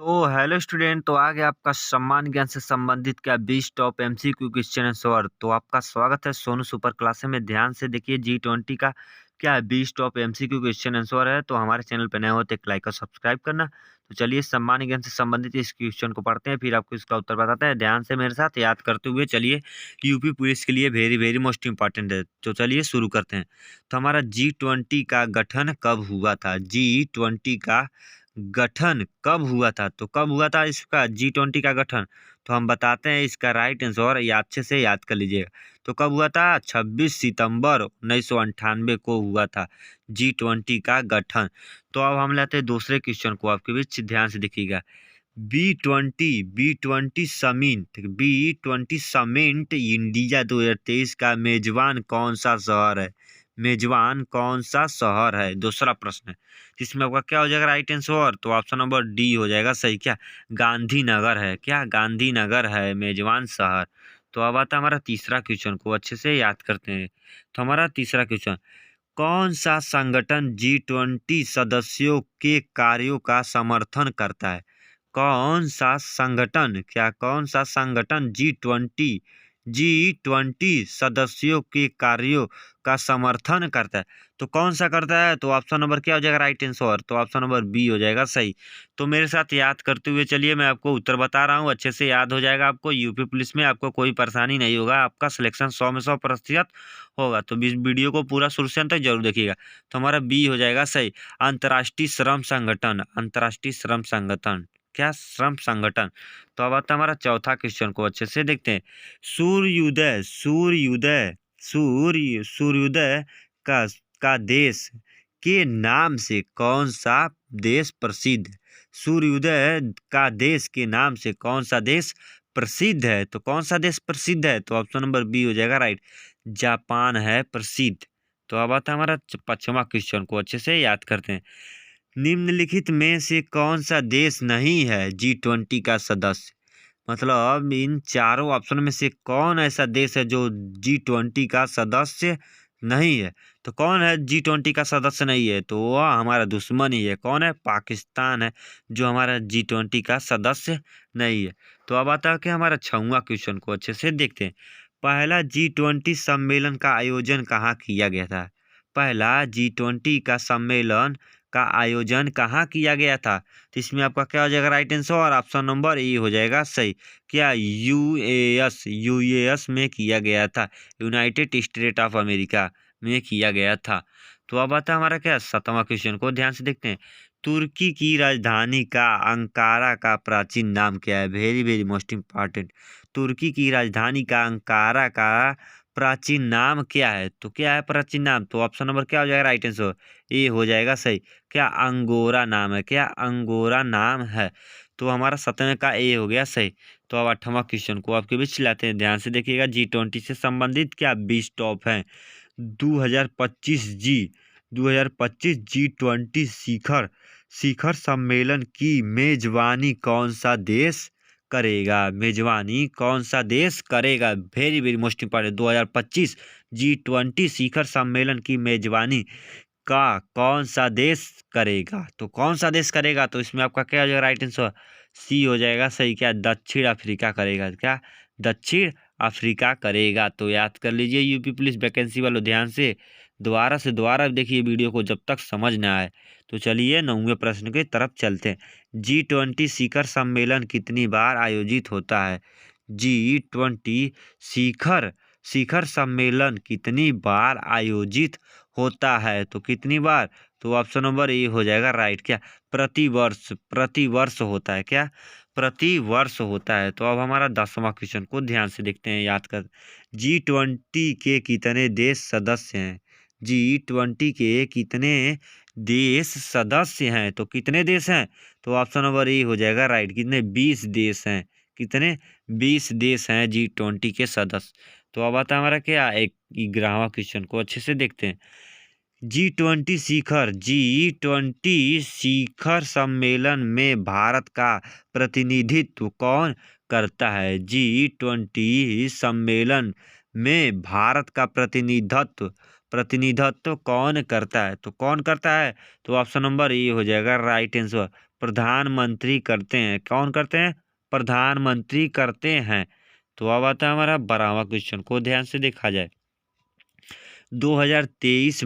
तो hello student, तो आ गया आपका सम्मान ज्ञान से संबंधित क्या 20 टॉप एमसीक्यू क्वेश्चन आंसर। तो आपका स्वागत है सोनू सुपर क्लास में। ध्यान से देखिए, G20 का क्या 20 टॉप एमसीक्यू क्वेश्चन आंसर है। तो हमारे चैनल पर नए होते एक लाइक और सब्सक्राइब करना। तो चलिए सम्मान ज्ञान से संबंधित इस क्वेश्चन को पढ़ते हैं, फिर आपको इसका उत्तर बताते हैं। ध्यान से मेरे साथ याद करते हुए चलिए, यूपी पुलिस के लिए वेरी वेरी मोस्ट इंपॉर्टेंट है। तो चलिए शुरू करते हैं। तो हमारा G20 का गठन कब हुआ था? G20 का गठन कब हुआ था? तो कब हुआ था इसका G20 का गठन? तो हम बताते हैं इसका राइट आंसर, या अच्छे से याद कर लीजिएगा। तो कब हुआ था? 26 सितंबर 1998 को हुआ था G20 का गठन। तो अब हम लेते हैं दूसरे क्वेश्चन को, आपके बीच ध्यान से देखिएगा। बी ट्वेंटी समिट बी20 समिट इंडिया 2023 का मेजबान कौन सा शहर है? मेजबान कौन सा शहर है? दूसरा प्रश्न है, इसमें आपका क्या हो जाएगा राइट आंसर? तो ऑप्शन नंबर डी हो जाएगा सही। क्या गांधीनगर है? क्या गांधीनगर है मेजबान शहर? तो अब आता है हमारा तीसरा क्वेश्चन को, अच्छे से याद करते हैं। तो हमारा तीसरा क्वेश्चन, कौन सा संगठन G20 सदस्यों के कार्यों का समर्थन करता है? कौन सा संगठन जी ट्वेंटी सदस्यों के कार्यों का समर्थन करता है? तो कौन सा करता है? तो ऑप्शन नंबर क्या हो जाएगा राइट आंसर? तो ऑप्शन नंबर बी हो जाएगा सही। तो मेरे साथ याद करते हुए चलिए, मैं आपको उत्तर बता रहा हूँ, अच्छे से याद हो जाएगा आपको। यूपी पुलिस में आपको कोई परेशानी नहीं होगा, आपका सिलेक्शन 100 में 100% होगा। तो इस वीडियो को पूरा शुरू से अंत तक जरूर देखिएगा। तो हमारा बी हो जाएगा सही। अंतर्राष्ट्रीय श्रम संगठन, अंतर्राष्ट्रीय श्रम संगठन, क्या श्रम संगठन। तो अब आता है हमारा चौथा क्वेश्चन को, अच्छे से देखते हैं। सूर्योदय सूर्योदय सूर्योदय का देश के नाम से कौन सा देश प्रसिद्ध है? सूर्योदय का देश के नाम से कौन सा देश प्रसिद्ध है? तो कौन सा देश प्रसिद्ध है? तो ऑप्शन नंबर बी हो जाएगा राइट, जापान है प्रसिद्ध। तो अब आता है हमारा पांचवा क्वेश्चन को, अच्छे से याद करते हैं। निम्नलिखित में से कौन सा देश नहीं है G20 का सदस्य? मतलब इन चारों ऑप्शन में से कौन ऐसा देश है जो G20 का सदस्य नहीं है? तो कौन है G20 का सदस्य नहीं है? तो वह हमारा दुश्मन ही है। कौन है? पाकिस्तान है जो हमारा G20 का सदस्य नहीं है। तो अब आता है कि हमारा छठवां क्वेश्चन को, अच्छे से देखते हैं। पहला G20 सम्मेलन का आयोजन कहाँ किया गया था? पहला G20 का सम्मेलन का आयोजन कहाँ किया गया था? तो इसमें आपका क्या हो जाएगा राइट आंसर? और ऑप्शन नंबर ए हो जाएगा सही। क्या यूएस में किया गया था, यूनाइटेड स्टेट ऑफ अमेरिका में किया गया था। तो अब आता है हमारा क्या सातवां क्वेश्चन को, ध्यान से देखते हैं। तुर्की की राजधानी का अंकारा का प्राचीन नाम क्या है? Very very most important. तुर्की की राजधानी का अंकारा का प्राचीन नाम क्या है? तो क्या है प्राचीन नाम? तो ऑप्शन नंबर क्या हो जाएगा राइट आंसर? ए हो जाएगा सही। क्या अंगोरा नाम है? क्या अंगोरा नाम है? तो हमारा 7वें का ए हो गया सही। तो अब 8वां क्वेश्चन को आपके बीच लाते हैं, ध्यान से देखिएगा। G20 से संबंधित क्या 20 टॉप हैं 2025 G20 शिखर सम्मेलन की मेजबानी कौन सा देश करेगा? मेजबानी कौन सा देश करेगा? Very very most important. 2025 G20 शिखर सम्मेलन की मेजबानी का कौन सा देश करेगा? तो कौन सा देश करेगा? तो इसमें आपका क्या हो जाएगा राइट आंसर? सी हो जाएगा सही। क्या दक्षिण अफ्रीका करेगा? क्या दक्षिण अफ्रीका करेगा? तो याद कर लीजिए यूपी पुलिस वैकेंसी वालों, ध्यान से दोबारा देखिए वीडियो को जब तक समझ ना आए। तो चलिए 9वें प्रश्न की तरफ चलते हैं। G20 शिखर सम्मेलन कितनी बार आयोजित होता है? G20 शिखर शिखर सम्मेलन कितनी बार आयोजित होता है? तो कितनी बार? तो ऑप्शन नंबर ए हो जाएगा राइट। क्या प्रतिवर्ष होता है? क्या प्रतिवर्ष होता है? तो अब हमारा 10वां क्वेश्चन को ध्यान से देखते हैं, याद कर। G20 के कितने देश सदस्य हैं? G20 के कितने देश सदस्य हैं? तो कितने देश हैं? तो ऑप्शन नंबर ए हो जाएगा राइट। कितने? 20 देश हैं। कितने? 20 देश हैं G20 के सदस्य। तो अब आता है हमारा क्या 11वां क्वेश्चन को, अच्छे से देखते हैं। G20 शिखर सम्मेलन में भारत का प्रतिनिधित्व कौन करता है? G20 सम्मेलन में भारत का प्रतिनिधित्व कौन करता है? तो कौन करता है? तो ऑप्शन नंबर ए हो जाएगा राइट आंसर। प्रधानमंत्री करते हैं। कौन करते हैं? प्रधानमंत्री करते हैं। तो अब आता है हमारा 12वां क्वेश्चन को ध्यान से देखा जाए। 2023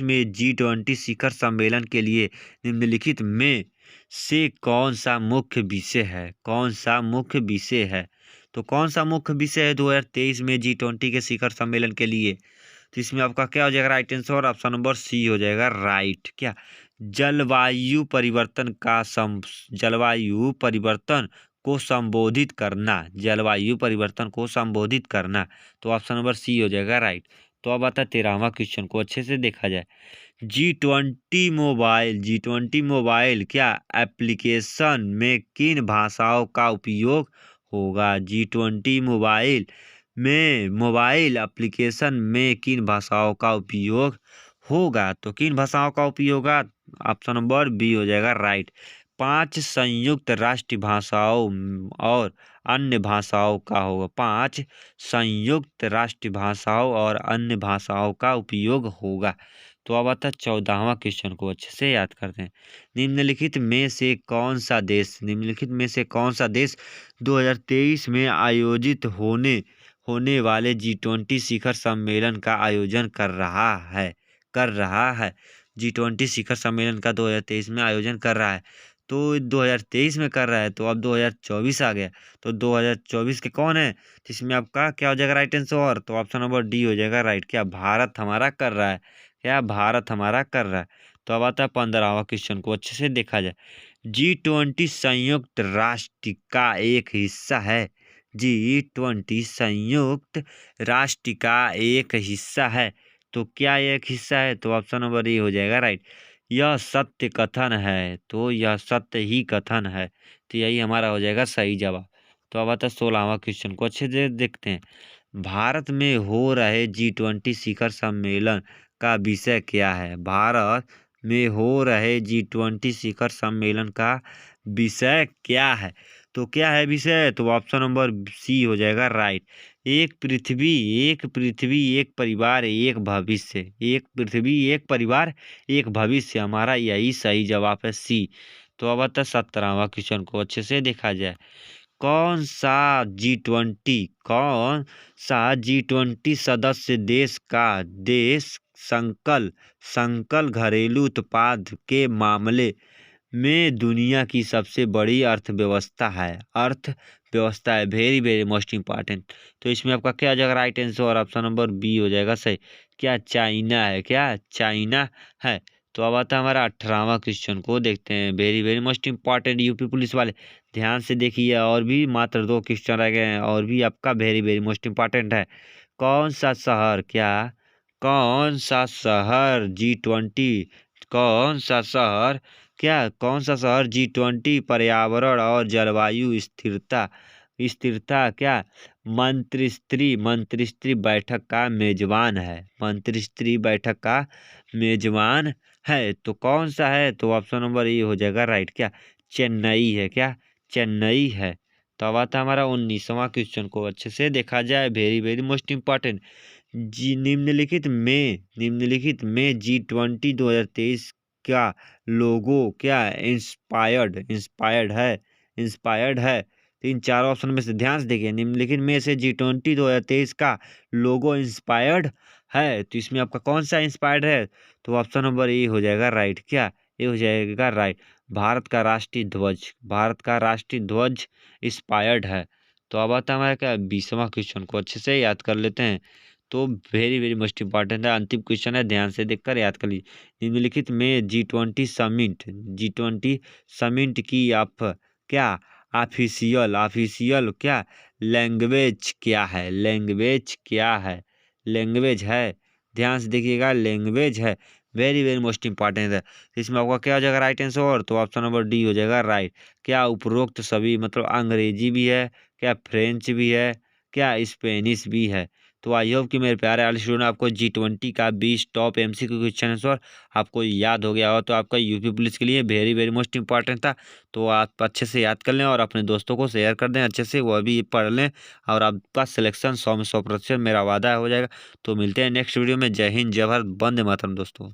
में G20 शिखर सम्मेलन के लिए निम्नलिखित में से कौन सा मुख्य विषय है? कौन सा मुख्य विषय है? तो कौन सा मुख्य विषय है 2023 में G20 के शिखर सम्मेलन के लिए? तो इसमें आपका क्या हो जाएगा right answer? Option number C हो जाएगा राइट। क्या? जलवायु परिवर्तन जलवायु परिवर्तन को संबोधित करना। जलवायु परिवर्तन को संबोधित करना। तो ऑप्शन नंबर सी हो जाएगा राइट। तो अब आता है 13वां क्वेश्चन को अच्छे से देखा जाए। G20 मोबाइल क्या एप्लीकेशन में किन भाषाओं का उपयोग होगा? G20 मोबाइल एप्लीकेशन में किन भाषाओं का उपयोग होगा? तो किन भाषाओं का उपयोग होगा? ऑप्शन नंबर बी हो जाएगा राइट। 5 संयुक्त राष्ट्रीय भाषाओं और अन्य भाषाओं का होगा। 5 संयुक्त राष्ट्रीय भाषाओं और अन्य भाषाओं का उपयोग होगा। तो अब आता है 14वां क्वेश्चन को अच्छे से याद करते हैं। निम्नलिखित में से कौन सा देश 2023 में आयोजित होने वाले G20 शिखर सम्मेलन का आयोजन कर रहा है। G20 शिखर सम्मेलन का 2023 में आयोजन कर रहा है। तो 2023 में कर रहा है, तो अब 2024 आ गया। तो 2024 के कौन है? तो इसमें आपका क्या हो जाएगा राइट आंसर? तो ऑप्शन नंबर डी हो जाएगा राइट। क्या? भारत हमारा कर रहा है। क्या? भारत हमारा कर रहा है। तो अब आता है 15वां क्वेश्चन को अच्छे से देखा जाए। G20 संयुक्त राष्ट्र का एक हिस्सा है। G20 संयुक्त राष्ट्र का एक हिस्सा है। तो क्या एक हिस्सा है? तो ऑप्शन नंबर ए हो जाएगा राइट। यह सत्य कथन है। तो यह सत्य ही कथन है। तो यही हमारा हो जाएगा सही जवाब। तो अब आता है 16वां क्वेश्चन को अच्छे से देखते हैं। भारत में हो रहे G20 शिखर सम्मेलन का विषय क्या है? भारत में हो रहे G20 शिखर सम्मेलन का विषय क्या है? तो क्या है विषय? तो ऑप्शन नंबर सी हो जाएगा राइट। एक पृथ्वी एक परिवार एक भविष्य। एक पृथ्वी एक परिवार एक भविष्य, हमारा यही सही जवाब है सी। तो अब आता है 17वां क्वेश्चन को अच्छे से देखा जाए। कौन सा G20 सदस्य देश संकल घरेलू उत्पाद के मामले में दुनिया की सबसे बड़ी अर्थव्यवस्था है। Very very most important. तो इसमें आपका क्या हो जाएगा राइट आंसर? और ऑप्शन नंबर बी हो जाएगा सही। क्या? चाइना है। क्या? चाइना है। तो अब आता है हमारा 18वां क्वेश्चन को देखते हैं। Very very most important UP police वाले ध्यान से देखिए, और भी मात्र 2 क्वेश्चन रह गए हैं, और भी आपका वेरी वेरी मोस्ट इंपॉर्टेंट है। कौन सा शहर कौन सा शहर G20 पर्यावरण और जलवायु स्थिरता क्या मंत्रिस्तरीय बैठक का मेजबान है? मंत्रिस्तरीय बैठक का मेजबान है। तो कौन सा है? तो ऑप्शन नंबर ए हो जाएगा राइट। क्या? चेन्नई है। क्या? चेन्नई है। तो अब आता है हमारा 19वां क्वेश्चन को अच्छे से देखा जाए। Very very most important. निम्नलिखित में G20 2023 का लोगो क्या इंस्पायर्ड है। तो इन चारों ऑप्शन में से ध्यान से देखिए। निम्नलिखित में से G20 2023 का लोगो इंस्पायर्ड है। तो इसमें आपका कौन सा इंस्पायर्ड है? तो ऑप्शन नंबर ए हो जाएगा राइट। क्या? ये हो जाएगा राइट। भारत का राष्ट्रीय ध्वज इंस्पायर्ड है। तो अब आता है हमारा क्या 20वां क्वेश्चन को अच्छे से याद कर लेते हैं। तो वेरी वेरी मोस्ट इंपॉर्टेंट है, अंतिम क्वेश्चन है, ध्यान से देखकर याद कर लीजिए। निम्नलिखित में G20 समिट की आप क्या ऑफिशियल क्या लैंग्वेज है। ध्यान से देखिएगा, लैंग्वेज है। वेरी वेरी मोस्ट इंपॉर्टेंट है। इसमें आपका क्या हो जाएगा राइट आंसर? तो ऑप्शन नंबर डी हो जाएगा राइट। क्या उपरोक्त सभी मतलब अंग्रेजी भी है, क्या फ्रेंच भी है, क्या स्पेनिश भी है। तो आई होप कि मेरे प्यारे वाले स्टूडेंट आपको G20 का 20 टॉप MCQ क्वेश्चन आंसर आपको याद हो गया हो, तो आपका यूपी पुलिस के लिए वेरी वेरी मोस्ट इंपॉर्टेंट था। तो आप अच्छे से याद कर लें और अपने दोस्तों को शेयर कर दें अच्छे से, वह भी पढ़ लें, और आपका सिलेक्शन 100 में 100% मेरा वादा हो जाएगा। तो मिलते हैं नेक्स्ट वीडियो में। जय हिंद, जय भारत, वंदे मातरम दोस्तों।